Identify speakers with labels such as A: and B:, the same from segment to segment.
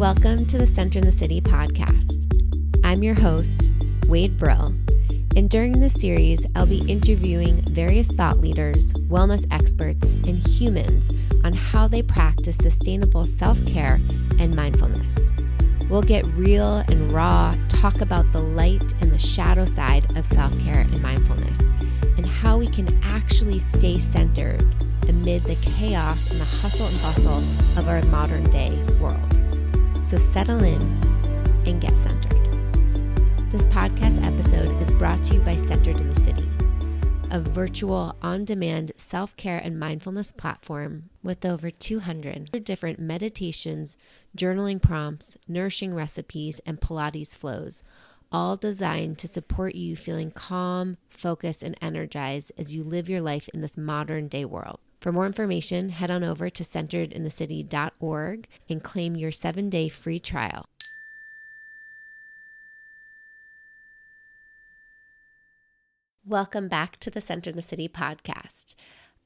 A: Welcome to the Center in the City podcast. I'm your host, Wade Brill, and during this series, I'll be interviewing various thought leaders, wellness experts, and humans on how they practice sustainable self-care and mindfulness. We'll get real and raw, talk about the light and the shadow side of self-care and mindfulness, and how we can actually stay centered amid the chaos and the hustle and bustle of our modern day world. So settle in and get centered. This podcast episode is brought to you by Centered in the City, a virtual on-demand self-care and mindfulness platform with over 200 different meditations, journaling prompts, nourishing recipes, and Pilates flows, all designed to support you feeling calm, focused, and energized as you live your life in this modern day world. For more information, head on over to centeredinthecity.org and claim your 7-day free trial. Welcome back to the Center in the City podcast.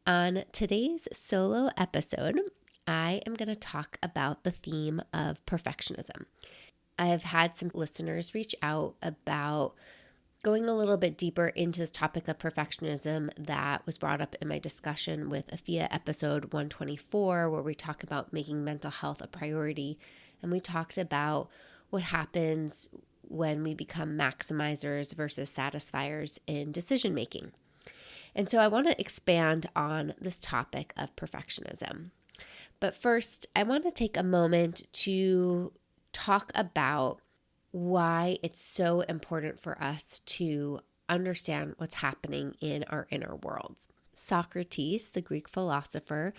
A: On today's solo episode, I am going to talk about the theme of perfectionism. I have had some listeners reach out about going a little bit deeper into this topic of perfectionism that was brought up in my discussion with Afia episode 124, where we talk about making mental health a priority. And we talked about what happens when we become maximizers versus satisfiers in decision making. And so I want to expand on this topic of perfectionism. But first, I want to take a moment to talk about why it's so important for us to understand what's happening in our inner worlds. Socrates, the Greek philosopher,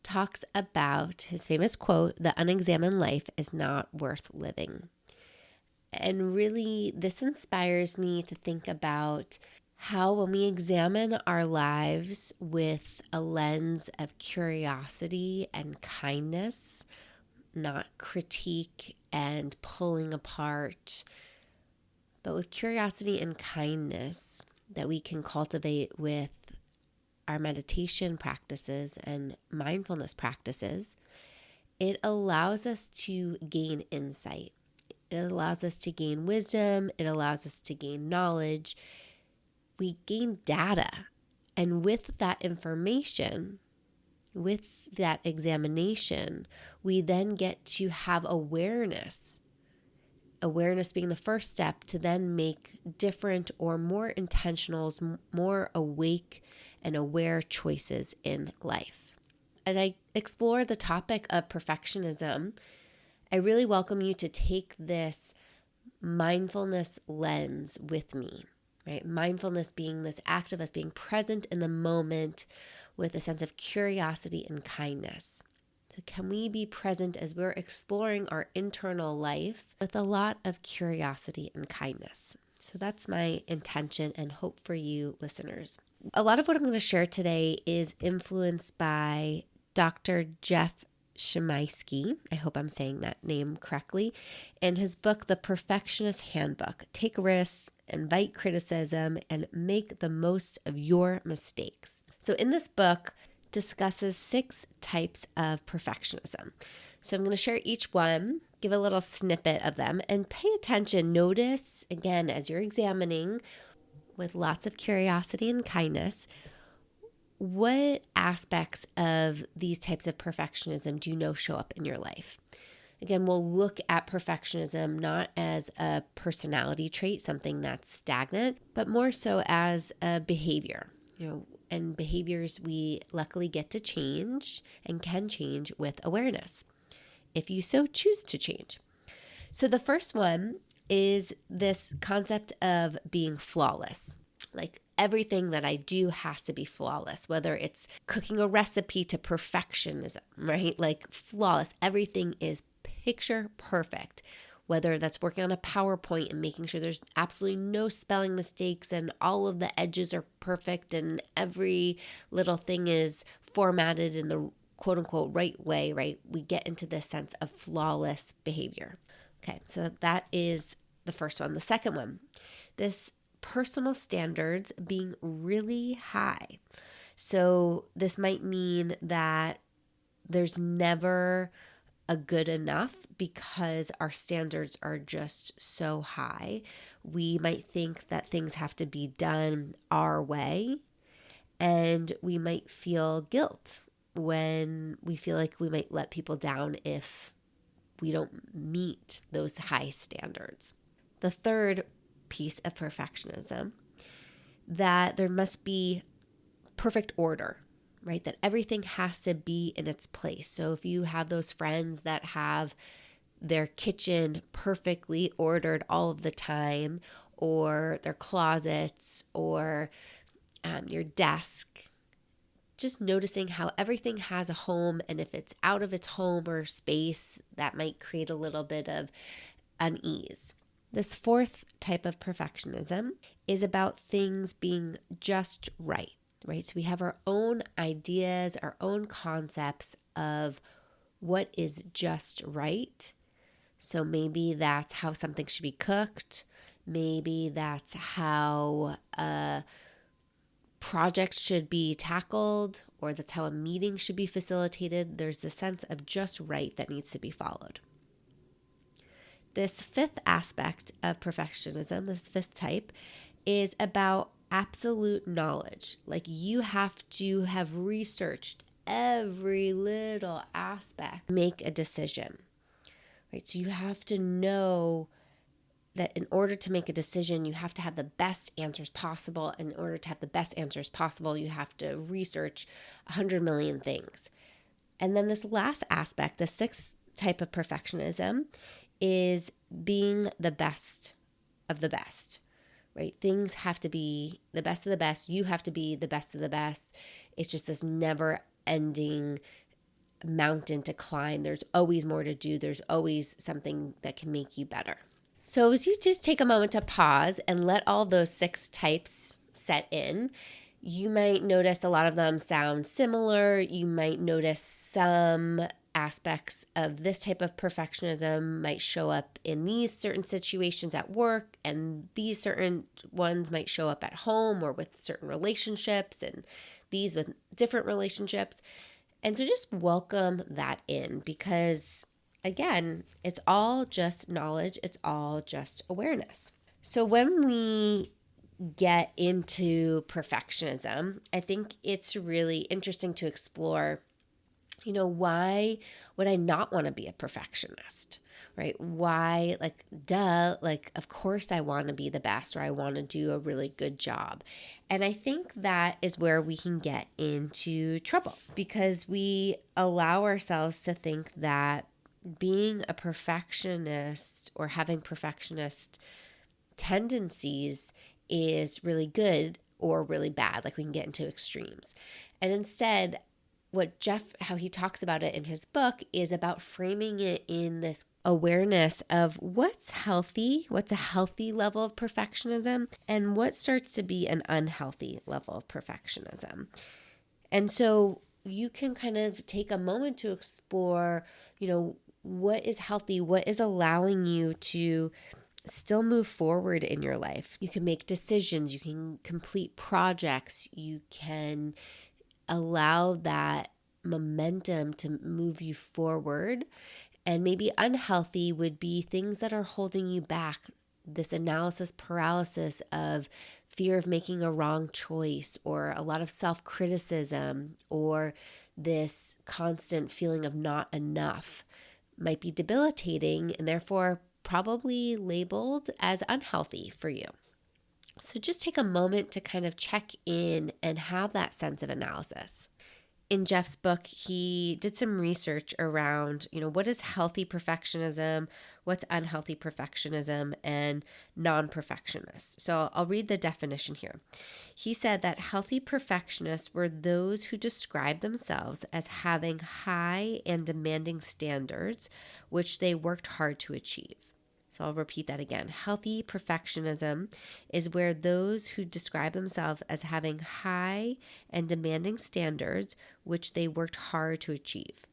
A: talks about his famous quote, "The unexamined life is not worth living." And really, this inspires me to think about how when we examine our lives with a lens of curiosity and kindness, not critique and pulling apart, but with curiosity and kindness that we can cultivate with our meditation practices and mindfulness practices, it allows us to gain insight. It allows us to gain wisdom. It allows us to gain knowledge. We gain data. And with that information, with that examination, we then get to have awareness. Awareness being the first step to then make different or more intentional, more awake and aware choices in life. As I explore the topic of perfectionism, I really welcome you to take this mindfulness lens with me, right? Mindfulness being this act of us being present in the moment with a sense of curiosity and kindness. So can we be present as we're exploring our internal life with a lot of curiosity and kindness? So that's my intention and hope for you listeners. A lot of what I'm going to share today is influenced by Dr. Jeff Chemaisky, I hope I'm saying that name correctly, and his book, The Perfectionist Handbook, Take Risks, Invite Criticism, and Make the Most of Your Mistakes. So in this book, discusses 6 types of perfectionism. So I'm going to share each one, give a little snippet of them, and pay attention. Notice, again, as you're examining with lots of curiosity and kindness, what aspects of these types of perfectionism do you know show up in your life? Again, we'll look at perfectionism not as a personality trait, something that's stagnant, but more so as a behavior, and behaviors we luckily get to change and can change with awareness, if you so choose to change. So the first one is this concept of being flawless. Like everything that I do has to be flawless, whether it's cooking a recipe to perfectionism, right? Like flawless, everything is picture perfect. Whether that's working on a PowerPoint and making sure there's absolutely no spelling mistakes and all of the edges are perfect and every little thing is formatted in the quote unquote right way, right? We get into this sense of flawless behavior. Okay, so that is the first one. The second one, this personal standards being really high. So this might mean that there's never a good enough because our standards are just so high. We might think that things have to be done our way, and we might feel guilt when we feel like we might let people down if we don't meet those high standards. The third piece of perfectionism, that there must be perfect order, right? That everything has to be in its place. So if you have those friends that have their kitchen perfectly ordered all of the time, or their closets, or your desk, just noticing how everything has a home, and if it's out of its home or space, that might create a little bit of unease. This fourth type of perfectionism is about things being just right, right? So we have our own ideas, our own concepts of what is just right. So maybe that's how something should be cooked. Maybe that's how a project should be tackled, or that's how a meeting should be facilitated. There's the sense of just right that needs to be followed. This fifth aspect of perfectionism, this fifth type, is about absolute knowledge. Like you have to have researched every little aspect, make a decision, right? So you have to know that in order to make a decision, you have to have the best answers possible. In order to have the best answers possible, you have to research 100 million things. And then this last aspect, the sixth type of perfectionism, is being the best of the best, right? Things have to be the best of the best. You have to be the best of the best. It's just this never ending mountain to climb. There's always more to do. There's always something that can make you better. So as you just take a moment to pause and let all those six types set in, you might notice a lot of them sound similar. You might notice some aspects of this type of perfectionism might show up in these certain situations at work, and these certain ones might show up at home or with certain relationships, and these with different relationships. And so just welcome that in, because again, it's all just knowledge. It's all just awareness. So when we get into perfectionism, I think it's really interesting to explore, why would I not want to be a perfectionist, right? Why, of course I want to be the best, or I want to do a really good job. And I think that is where we can get into trouble, because we allow ourselves to think that being a perfectionist or having perfectionist tendencies is really good or really bad. Like we can get into extremes. And instead, how he talks about it in his book is about framing it in this awareness of what's healthy, what's a healthy level of perfectionism, and what starts to be an unhealthy level of perfectionism. And so you can kind of take a moment to explore, what is healthy, what is allowing you to still move forward in your life. You can make decisions, you can complete projects, you can allow that momentum to move you forward. And maybe unhealthy would be things that are holding you back. This analysis paralysis of fear of making a wrong choice, or a lot of self-criticism, or this constant feeling of not enough might be debilitating and therefore probably labeled as unhealthy for you. So just take a moment to kind of check in and have that sense of analysis. In Jeff's book, he did some research around, what is healthy perfectionism, what's unhealthy perfectionism, and non-perfectionists. So I'll read the definition here. He said that healthy perfectionists were those who describe themselves as having high and demanding standards, which they worked hard to achieve. So I'll repeat that again. Healthy perfectionism is where those who describe themselves as having high and demanding standards, which they worked hard to achieve.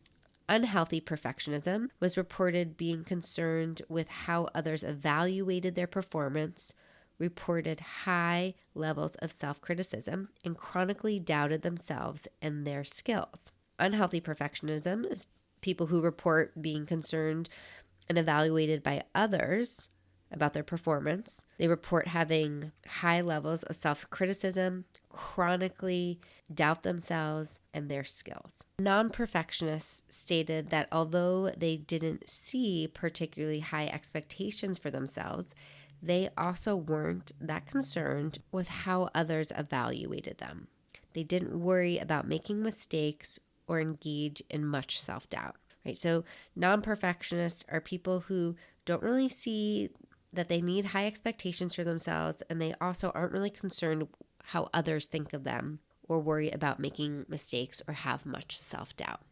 A: Unhealthy perfectionism was reported being concerned with how others evaluated their performance, reported high levels of self-criticism, and chronically doubted themselves and their skills. Unhealthy perfectionism is People who report being concerned and evaluated by others about their performance. They report having high levels of self-criticism, chronically doubt themselves and their skills. Non-perfectionists stated that although they didn't see particularly high expectations for themselves, they also weren't that concerned with how others evaluated them. They didn't worry about making mistakes or engage in much self-doubt, right? So non-perfectionists are people who don't really see that they need high expectations for themselves, and they also aren't really concerned how others think of them or worry about making mistakes or have much self-doubt.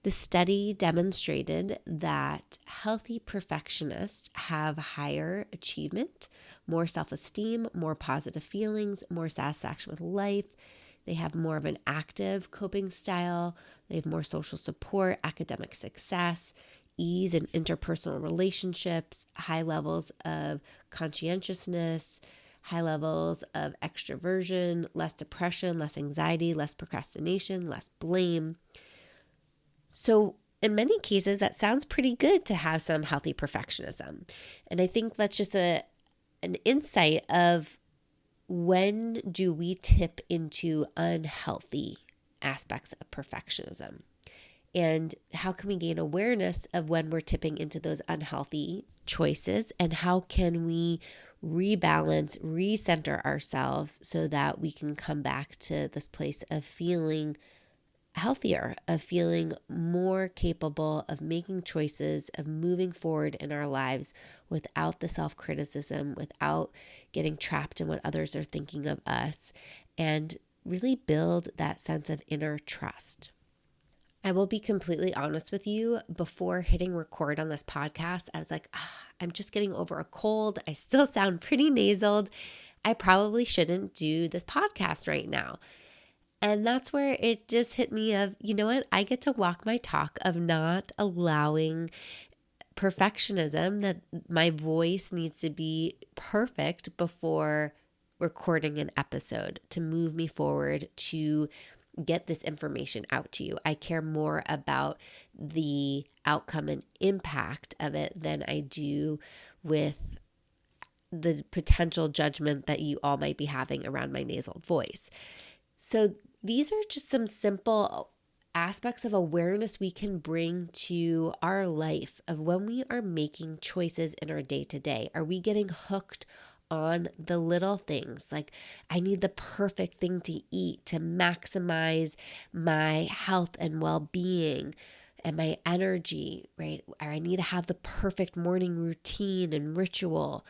A: The study demonstrated that healthy perfectionists have higher achievement, more self-esteem, more positive feelings, more satisfaction with life. They have more of an active coping style. They have more social support, academic success, ease in interpersonal relationships, high levels of conscientiousness, high levels of extroversion, less depression, less anxiety, less procrastination, less blame. So in many cases, that sounds pretty good to have some healthy perfectionism. And I think that's just an insight of when do we tip into unhealthy aspects of perfectionism? And how can we gain awareness of when we're tipping into those unhealthy choices? And how can we rebalance, recenter ourselves so that we can come back to this place of feeling healthier, of feeling more capable of making choices, of moving forward in our lives without the self-criticism, without getting trapped in what others are thinking of us, and really build that sense of inner trust. I will be completely honest with you. Before hitting record on this podcast, I was like, I'm just getting over a cold. I still sound pretty nasaled. I probably shouldn't do this podcast right now. And that's where it just hit me of, you know what? I get to walk my talk of not allowing perfectionism, that my voice needs to be perfect before recording an episode to move me forward, to get this information out to you. I care more about the outcome and impact of it than I do with the potential judgment that you all might be having around my nasal voice. So these are just some simple aspects of awareness we can bring to our life of when we are making choices in our day-to-day. Are we getting hooked on the little things? Like, I need the perfect thing to eat to maximize my health and well-being and my energy, right? Or I need to have the perfect morning routine and ritual.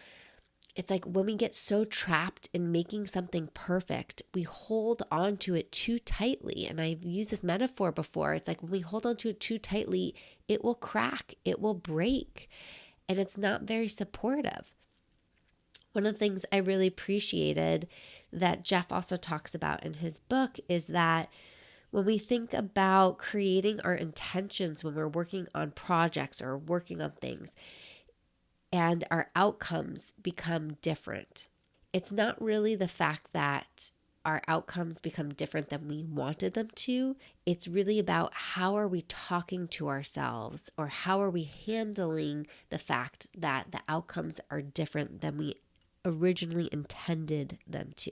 A: It's like when we get so trapped in making something perfect, we hold on to it too tightly. And I've used this metaphor before. It's like when we hold on to it too tightly, it will crack, it will break, and it's not very supportive. One of the things I really appreciated that Jeff also talks about in his book is that when we think about creating our intentions when we're working on projects or working on things, and our outcomes become different, it's not really the fact that our outcomes become different than we wanted them to. It's really about how are we talking to ourselves, or how are we handling the fact that the outcomes are different than we originally intended them to.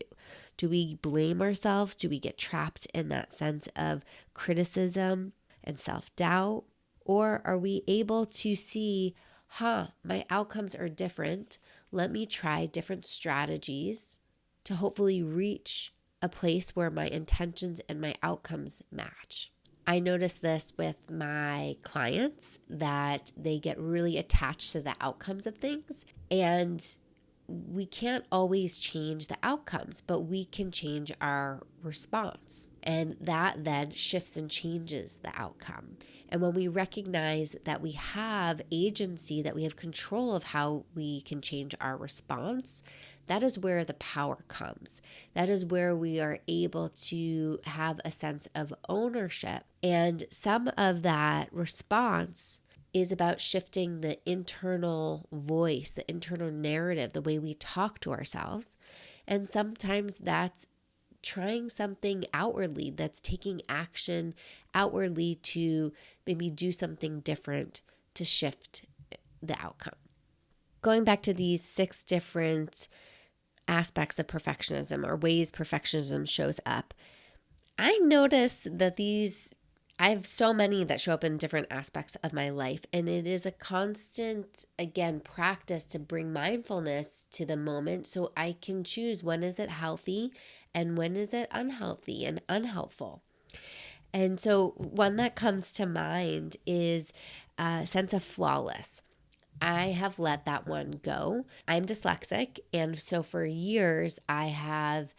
A: Do we blame ourselves? Do we get trapped in that sense of criticism and self-doubt? Or are we able to see, my outcomes are different. Let me try different strategies to hopefully reach a place where my intentions and my outcomes match. I notice this with my clients, that they get really attached to the outcomes of things, and we can't always change the outcomes, but we can change our response. And that then shifts and changes the outcome. And when we recognize that we have agency, that we have control of how we can change our response, that is where the power comes. That is where we are able to have a sense of ownership. And some of that response is about shifting the internal voice, the internal narrative, the way we talk to ourselves. And sometimes that's trying something outwardly, that's taking action outwardly to maybe do something different to shift the outcome. Going back to these 6 different aspects of perfectionism or ways perfectionism shows up, I notice that I have so many that show up in different aspects of my life. And it is a constant, again, practice to bring mindfulness to the moment so I can choose when is it healthy and when is it unhealthy and unhelpful. And so one that comes to mind is a sense of flawless. I have let that one go. I'm dyslexic. And so for years, I have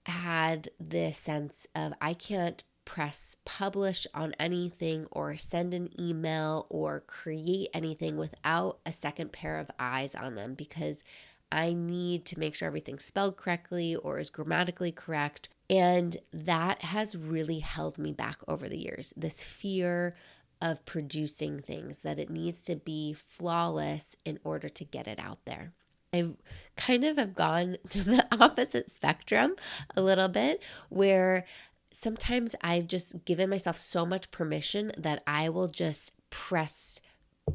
A: had this sense of I can't press publish on anything or send an email or create anything without a second pair of eyes on them, because I need to make sure everything's spelled correctly or is grammatically correct. And that has really held me back over the years. This fear of producing things, that it needs to be flawless in order to get it out there. I kind of have gone to the opposite spectrum a little bit, where sometimes I've just given myself so much permission that I will just press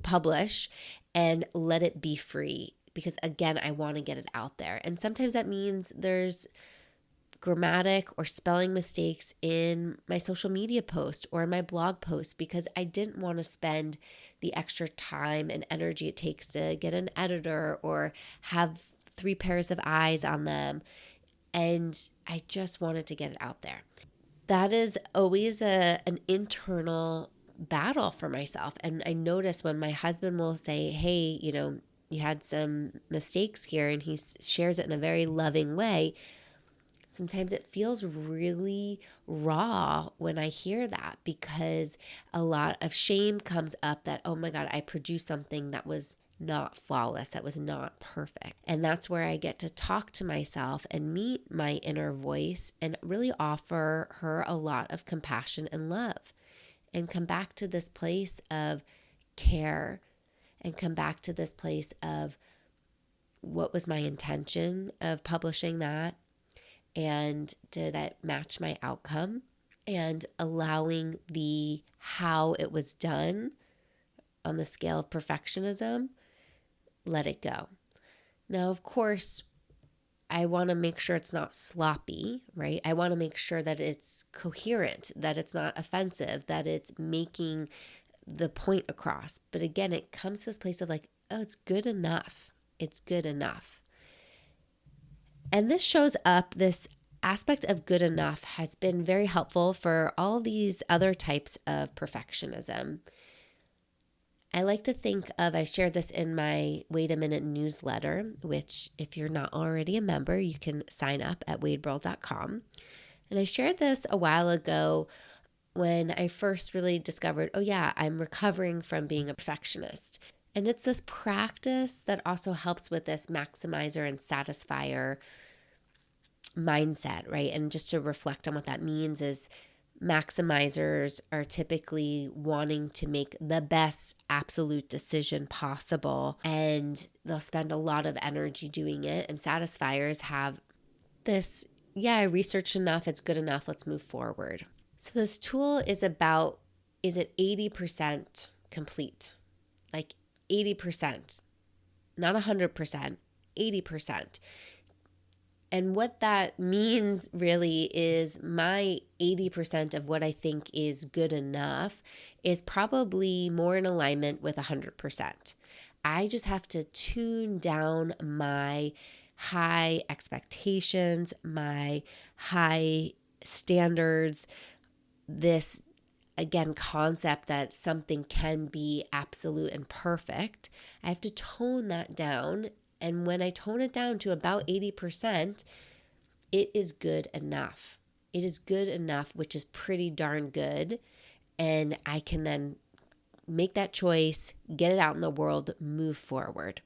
A: publish and let it be free, because again, I want to get it out there. And sometimes that means there's grammatic or spelling mistakes in my social media post or in my blog post, because I didn't want to spend the extra time and energy it takes to get an editor or have 3 pairs of eyes on them. And I just wanted to get it out there. That is always an internal battle for myself. And I notice when my husband will say, hey, you had some mistakes here, and he shares it in a very loving way, sometimes it feels really raw when I hear that, because a lot of shame comes up that, oh my God, I produced something that was not flawless, that was not perfect. And that's where I get to talk to myself and meet my inner voice and really offer her a lot of compassion and love, and come back to this place of care, and come back to this place of what was my intention of publishing that, and did it match my outcome, and allowing the how it was done on the scale of perfectionism, let it go. Now, of course, I want to make sure it's not sloppy, right? I want to make sure that it's coherent, that it's not offensive, that it's making the point across. But again, it comes to this place of like, oh, it's good enough. It's good enough. And this shows up, this aspect of good enough has been very helpful for all these other types of perfectionism. I like to think of, I shared this in my Wait a Minute newsletter, which if you're not already a member, you can sign up at wadeworld.com. And I shared this a while ago when I first really discovered, oh yeah, I'm recovering from being a perfectionist. And it's this practice that also helps with this maximizer and satisfier mindset, right? And just to reflect on what that means is maximizers are typically wanting to make the best absolute decision possible, and they'll spend a lot of energy doing it. And satisfiers have this, yeah, I researched enough, it's good enough, let's move forward. So this tool is about, is it 80% complete? Like 80%, not 100%, 80%. And what that means really is my 80% of what I think is good enough is probably more in alignment with 100%. I just have to tune down my high expectations, my high standards, this, again, concept that something can be absolute and perfect. I have to tone that down. And when I tone it down to about 80%, it is good enough. It is good enough, which is pretty darn good. And I can then make that choice, get it out in the world, move forward.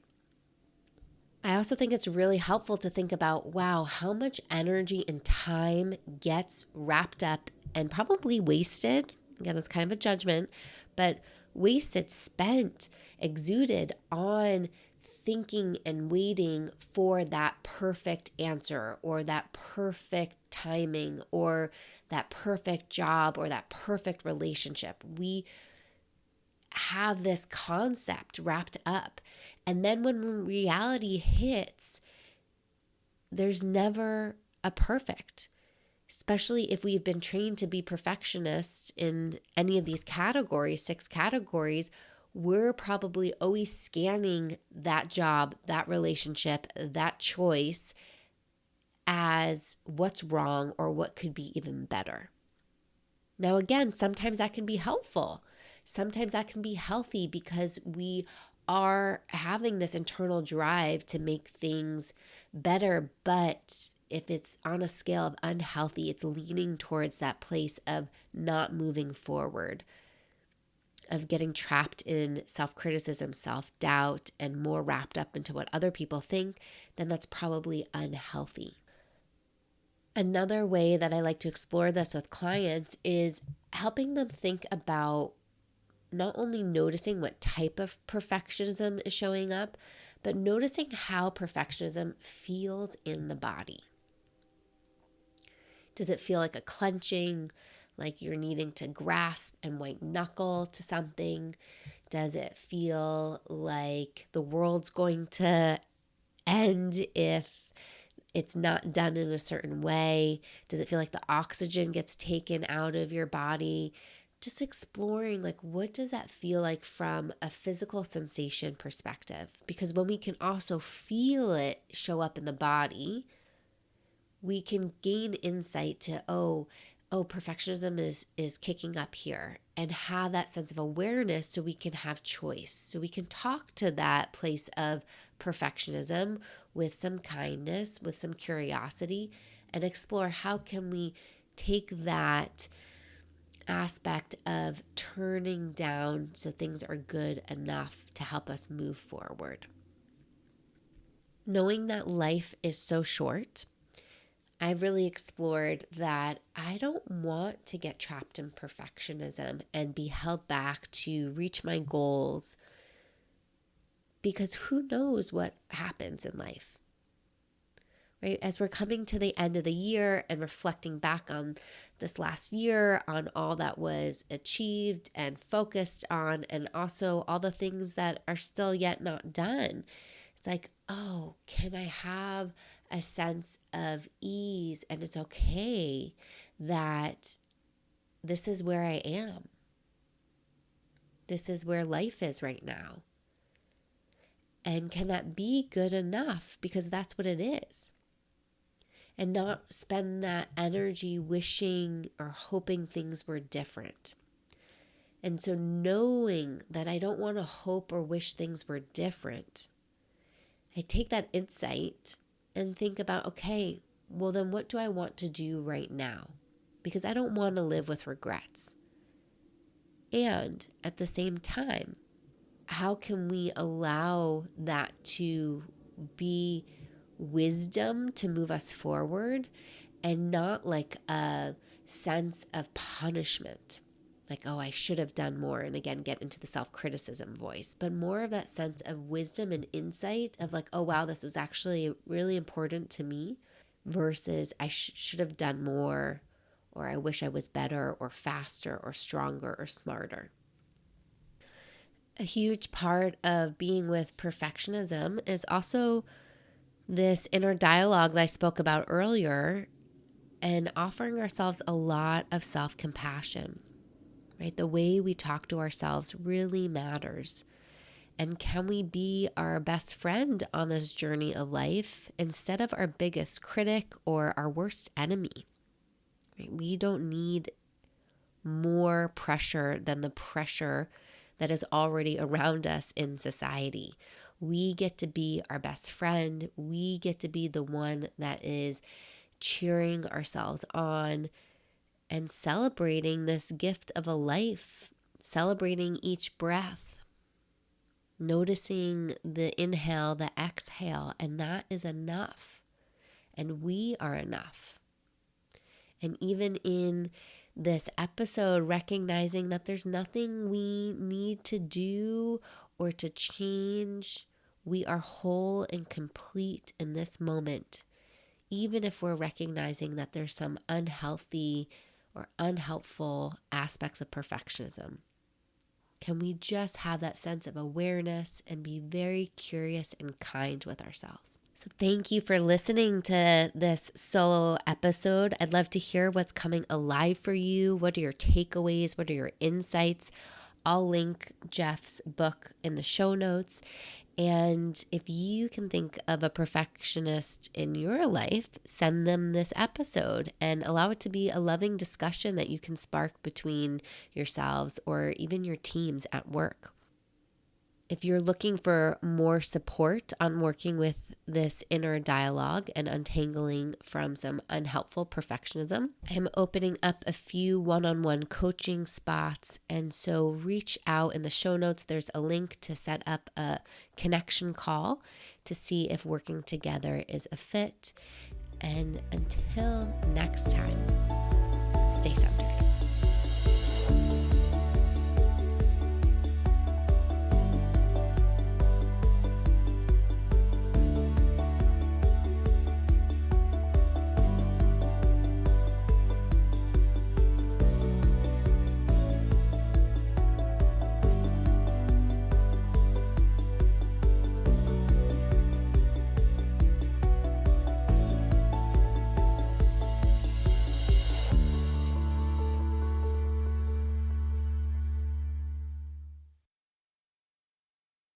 A: I also think it's really helpful to think about, wow, how much energy and time gets wrapped up and probably wasted. Again, that's kind of a judgment, but wasted, spent, exuded on thinking and waiting for that perfect answer or that perfect timing or that perfect job or that perfect relationship. We have this concept wrapped up. And then when reality hits, there's never a perfect, especially if we've been trained to be perfectionists in any of these categories, 6 categories. We're probably always scanning that job, that relationship, that choice as what's wrong or what could be even better. Now, again, sometimes that can be helpful. Sometimes that can be healthy because we are having this internal drive to make things better. But if it's on a scale of unhealthy, it's leaning towards that place of not moving forward, of getting trapped in self-criticism, self-doubt, and more wrapped up into what other people think, then that's probably unhealthy. Another way that I like to explore this with clients is helping them think about not only noticing what type of perfectionism is showing up, but noticing how perfectionism feels in the body. Does it feel like a clenching, like you're needing to grasp and white knuckle to something? Does it feel like the world's going to end if it's not done in a certain way? Does it feel like the oxygen gets taken out of your body? Just exploring, like, what does that feel like from a physical sensation perspective? Because when we can also feel it show up in the body, we can gain insight to, perfectionism is kicking up here, and have that sense of awareness so we can have choice. So we can talk to that place of perfectionism with some kindness, with some curiosity, and explore how can we take that aspect of turning down so things are good enough to help us move forward. Knowing that life is so short, I've really explored that I don't want to get trapped in perfectionism and be held back to reach my goals, because who knows what happens in life, right? As we're coming to the end of the year and reflecting back on this last year, on all that was achieved and focused on, and also all the things that are still yet not done, it's like, can I have a sense of ease, and it's okay that this is where I am. This is where life is right now. And can that be good enough? Because that's what it is. And not spend that energy wishing or hoping things were different. And so knowing that I don't want to hope or wish things were different, I take that insight and think about, okay, well then what do I want to do right now? Because I don't want to live with regrets. And at the same time, how can we allow that to be wisdom to move us forward, and not like a sense of punishment? Like, I should have done more. And again, get into the self-criticism voice, but more of that sense of wisdom and insight of like, wow, this was actually really important to me, versus I should have done more, or I wish I was better or faster or stronger or smarter. A huge part of being with perfectionism is also this inner dialogue that I spoke about earlier, and offering ourselves a lot of self-compassion. Right? The way we talk to ourselves really matters. And can we be our best friend on this journey of life instead of our biggest critic or our worst enemy? Right? We don't need more pressure than the pressure that is already around us in society. We get to be our best friend. We get to be the one that is cheering ourselves on and celebrating this gift of a life, celebrating each breath, noticing the inhale, the exhale, and that is enough. And we are enough. And even in this episode, recognizing that there's nothing we need to do or to change We are whole and complete in this moment, even if we're recognizing that there's some unhealthy or unhelpful aspects of perfectionism. Can we just have that sense of awareness and be very curious and kind with ourselves? So thank you for listening to this solo episode. I'd love to hear what's coming alive for you. What are your takeaways? What are your insights? I'll link Jeff's book in the show notes. And if you can think of a perfectionist in your life, send them this episode and allow it to be a loving discussion that you can spark between yourselves or even your teams at work. If you're looking for more support on working with this inner dialogue and untangling from some unhelpful perfectionism, I'm opening up a few one-on-one coaching spots. And so reach out. In the show notes, there's a link to set up a connection call to see if working together is a fit. And until next time, stay centered.